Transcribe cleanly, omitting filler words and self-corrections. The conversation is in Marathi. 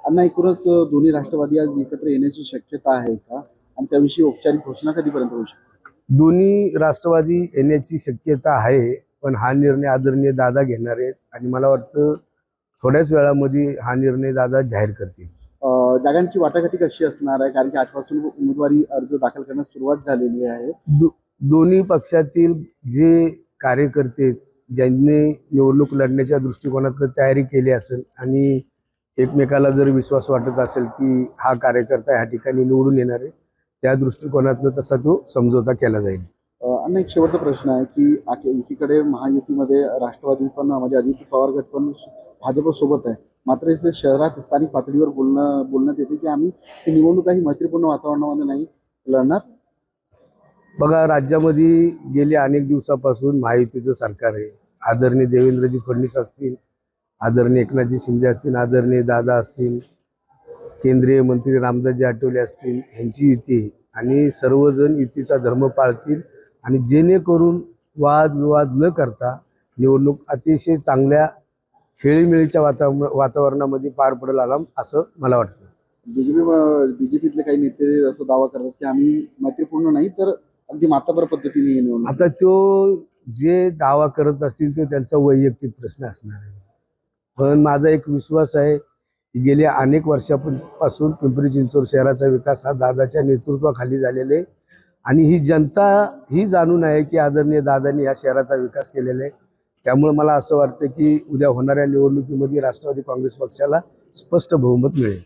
अण्णा एकूणच दोन्ही राष्ट्रवादी आज एकत्र येण्याची शक्यता आहे का आणि त्याविषयी औपचारिक घोषणा कधीपर्यंत होऊ शकते? दोन्ही राष्ट्रवादी येण्याची शक्यता आहे, पण हा निर्णय आदरणीय दादा घेणार आहेत आणि मला वाटतं थोड्याच वेळामध्ये हा निर्णय दादा जाहीर करतील. जागांची वाटाघाटी कशी असणार आहे? कारण की आजपासून उमेदवारी अर्ज दाखल करण्यास सुरुवात झालेली आहे. दोन्ही पक्षातील जे कार्यकर्ते ज्यांनी निवडणूक लढण्याच्या दृष्टिकोनातून तयारी केली असेल आणि एकमेकाला जर विश्वास वाटत असेल की हा कार्यकर्ता ह्या ठिकाणी निवडून येणार आहे, त्या दृष्टिकोनातून तसा तो समझोता केला जाईल. अण्णा एक शेवटचा प्रश्न आहे की एकीकडे महायुतीमध्ये राष्ट्रवादी पण म्हणजे अजित पवार गट पण भाजप सोबत आहे, मात्र इथे शहरात स्थानिक पातळीवर बोलण्यात येते की आम्ही ही निवडणूक काही मैत्रीपूर्ण वातावरणामध्ये नाही लढणार. बघा, राज्यामध्ये गेल्या अनेक दिवसापासून महायुतीचं सरकार आहे. आदरणीय देवेंद्रजी फडणवीस असतील, आदरणीय एकनाथजी शिंदे असतील, आदरणीय दादा असतील, केंद्रीय मंत्री रामदासजी आठवले असतील, यांची युती आहे आणि सर्वजण युतीचा धर्म पाळतील आणि जेणेकरून वादविवाद न करता निवडणूक अतिशय चांगल्या खेळीमेळीच्या वातावरणामध्ये पार पडेल असं मला वाटतं. बीजेपीतले काही नेते असं दावा करतात की आम्ही मैत्रीपूर्ण नाही तर अगदी मातबर पद्धतीने निवडणूक. आता तो जे दावा करत असतील तो त्यांचा वैयक्तिक प्रश्न असणार आहे, पण माझा एक विश्वास आहे की गेल्या अनेक वर्षापासून पिंपरी चिंचवड शहराचा विकास हा दादाच्या नेतृत्वाखाली झालेला आहे आणि ही जनता ही जाणून आहे की आदरणीय दादांनी या शहराचा विकास केलेला आहे. त्यामुळे मला असं वाटतं की उद्या होणाऱ्या निवडणुकीमध्ये राष्ट्रवादी काँग्रेस पक्षाला स्पष्ट बहुमत मिळेल.